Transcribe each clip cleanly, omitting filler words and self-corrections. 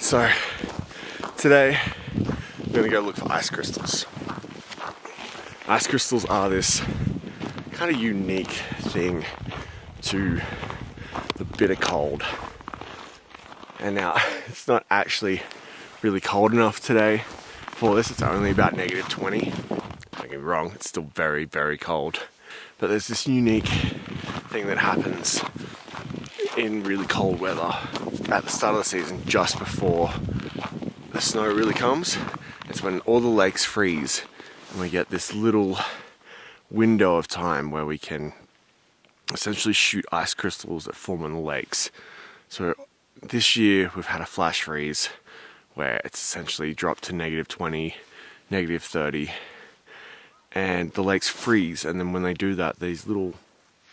So today we're gonna go look for ice crystals. Ice crystals are this kind of unique thing to the bitter cold. And now it's not actually really cold enough today for this. It's only about -20. Don't get me wrong, it's still very, very cold. But there's this unique thing that happens in really cold weather at the start of the season, just before the snow really comes. It's when all the lakes freeze and we get this little window of time where we can essentially shoot ice crystals that form in the lakes. So this year we've had a flash freeze where it's essentially dropped to -20, -30, and the lakes freeze, and then when they do that, these little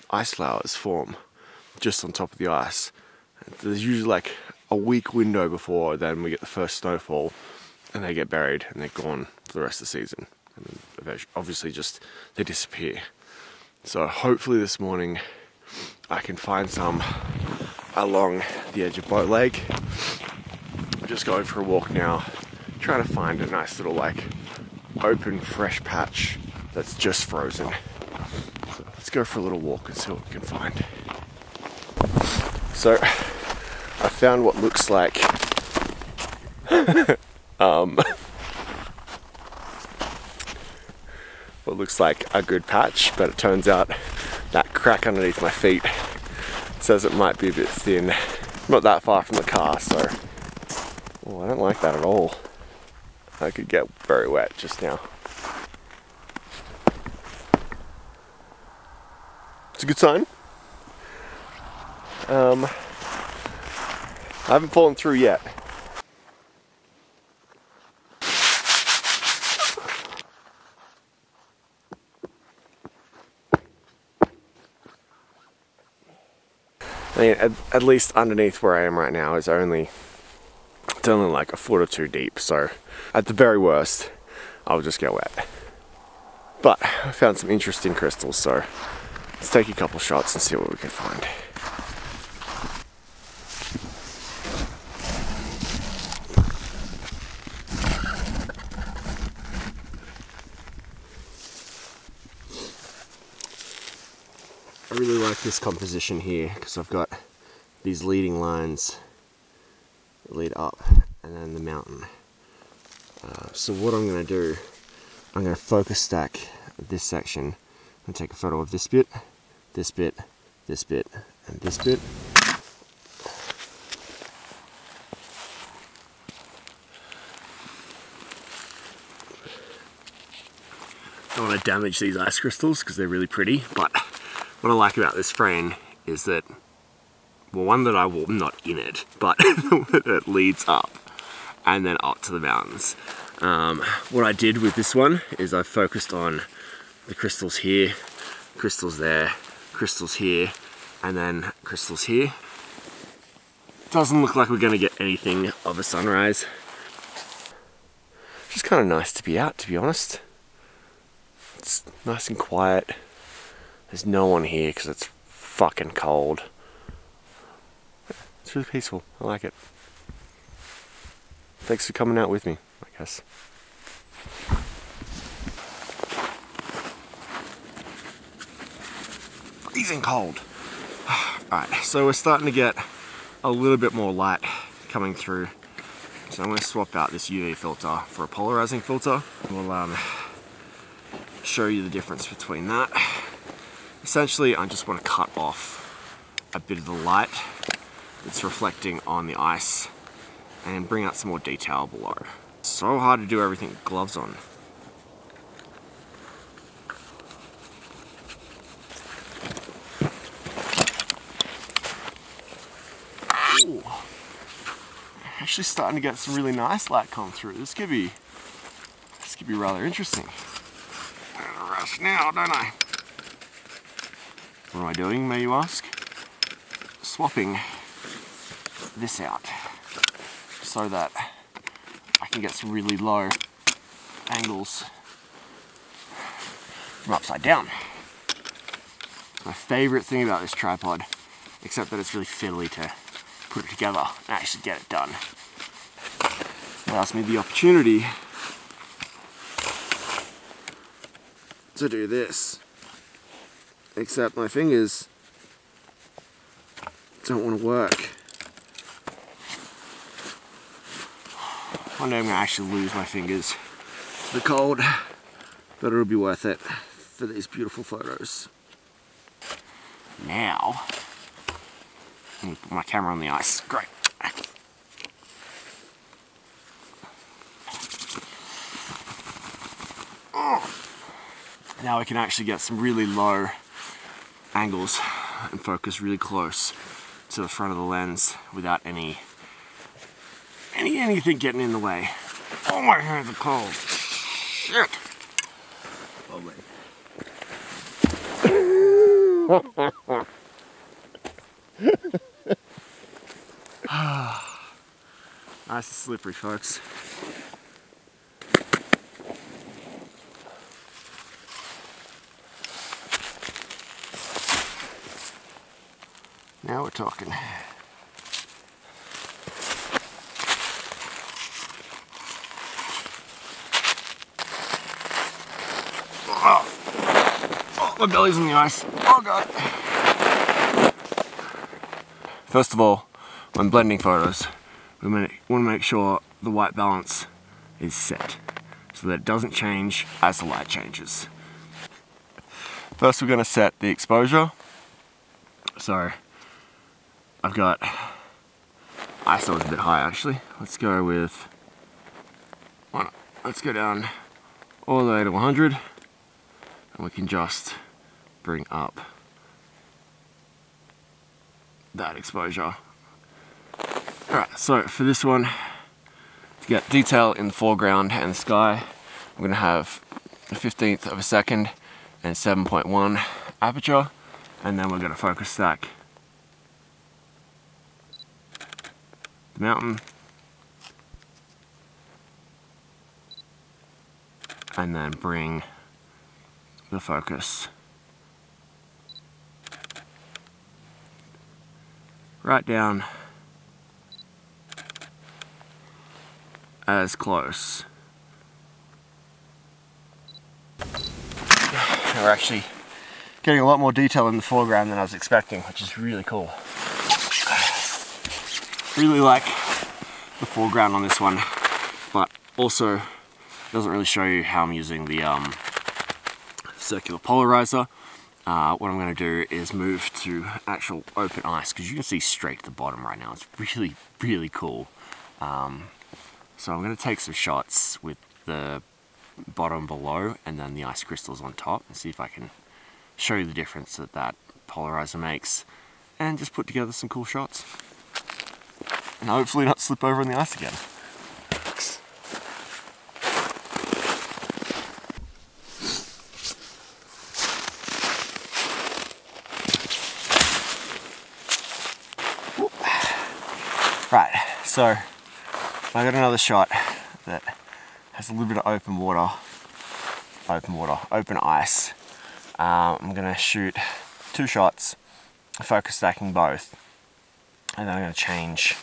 ice flowers form just on top of the ice. There's usually like a week window before then we get the first snowfall, and they get buried and they're gone for the rest of the season. And then obviously just they disappear. So hopefully this morning I can find some along the edge of Boat Lake. I'm just going for a walk now, trying to find a nice little like open fresh patch that's just frozen. So let's go for a little walk and see what we can find. So I found what looks like what looks like a good patch, but it turns out that crack underneath my feet says it might be a bit thin. Not that far from the car, so I don't like that at all. I could get very wet just now. It's a good sign. I haven't fallen through yet. I mean, at least underneath where I am right now is only like a foot or two deep, so at the very worst I'll just get wet. But I found some interesting crystals, so let's take a couple shots and see what we can find. I really like this composition here because I've got these leading lines that lead up and then the mountain. So what I'm going to do, I'm going to focus stack this section. I'm going to take a photo of this bit, this bit, this bit, and this bit. I don't want to damage these ice crystals because they're really pretty, but what I like about this frame is that, well, one, that I will not in it, but it leads up and then up to the mountains. What I did with this one is I focused on the crystals here, crystals there, crystals here, and then crystals here. Doesn't look like we're going to get anything of a sunrise. It's just kind of nice to be out, to be honest. It's nice and quiet. There's no one here because it's fucking cold. It's really peaceful. I like it. Thanks for coming out with me, I guess. Freezing cold. Alright, so we're starting to get a little bit more light coming through. So I'm going to swap out this UV filter for a polarizing filter. We'll show you the difference between that. Essentially, I just want to cut off a bit of the light that's reflecting on the ice and bring out some more detail below. It's so hard to do everything with gloves on. Ooh. Actually starting to get some really nice light come through. This could be rather interesting. I'm gonna rush now, don't I? What am I doing, may you ask? Swapping this out so that I can get some really low angles from upside down. My favorite thing about this tripod, except that it's really fiddly to put it together and actually get it done. allows me the opportunity to do this. Except my fingers don't want to work. One day I'm going to actually lose my fingers to the cold, but it'll be worth it for these beautiful photos. Now, let me put my camera on the ice. Great. Now we can actually get some really low angles and focus really close to the front of the lens without anything getting in the way. Oh, my hands are cold. Shit. Lovely. Nice and slippery, folks. Now we're talking. Oh, my belly's in the ice. Oh god. First of all, when blending photos, we want to make sure the white balance is set so that it doesn't change as the light changes. First we're going to set the exposure. So I've got ISO is a bit high actually. Let's go with, let's go down all the way to 100 and we can just bring up that exposure. Alright, so for this one, to get detail in the foreground and the sky, I'm going to have a 1/15 of a second and 7.1 aperture, and then we're going to focus stack the mountain and then bring the focus right down as close. We're actually getting a lot more detail in the foreground than I was expecting, which is really cool. Really like the foreground on this one, but also doesn't really show you how I'm using the circular polarizer. What I'm going to do is move to actual open ice, because you can see straight to the bottom right now. It's really, really cool. So I'm going to take some shots with the bottom below and then the ice crystals on top and see if I can show you the difference that that polarizer makes and just put together some cool shots. And hopefully not slip over in the ice again. Right, so I got another shot that has a little bit of open ice. I'm gonna shoot 2 shots, focus stacking both, and then I'm gonna change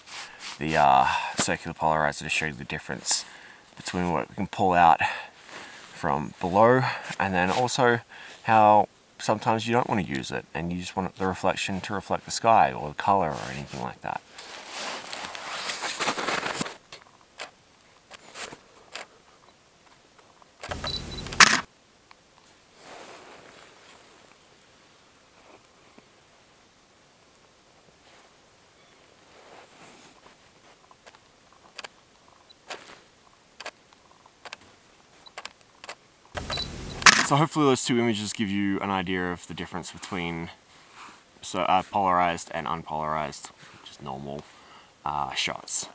the circular polarizer to show you the difference between what we can pull out from below, and then also how sometimes you don't want to use it and you just want the reflection to reflect the sky or the color or anything like that. So hopefully those 2 images give you an idea of the difference between polarized and unpolarized, just normal shots.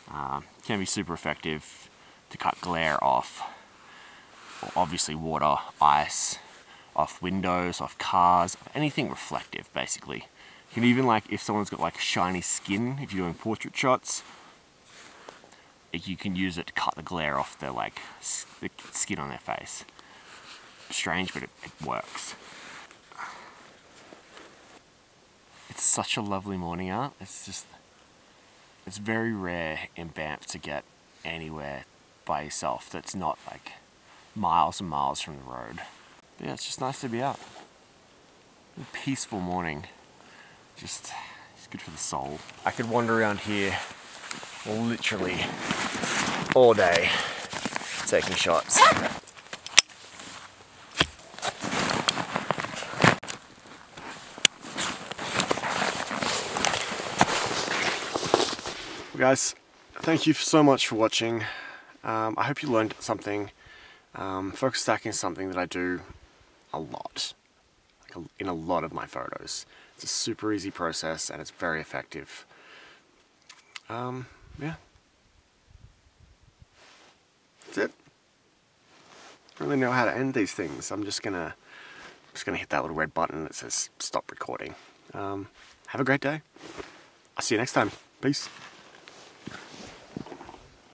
Can be super effective to cut glare off, obviously water, ice, off windows, off cars, anything reflective basically. You can even, like, if someone's got like shiny skin, if you're doing portrait shots, you can use it to cut the glare off their the skin on their face. Strange, but it works. It's such a lovely morning out. It's very rare in Banff to get anywhere by yourself that's not like miles and miles from the road. But yeah, it's just nice to be out. A peaceful morning. Just, it's good for the soul. I could wander around here literally all day taking shots. Guys, thank you so much for watching. I hope you learned something. Focus stacking is something that I do a lot, like in a lot of my photos. It's a super easy process and it's very effective. Yeah. That's it. I don't really know how to end these things. I'm just gonna hit that little red button that says stop recording. Have a great day. I'll see you next time. Peace.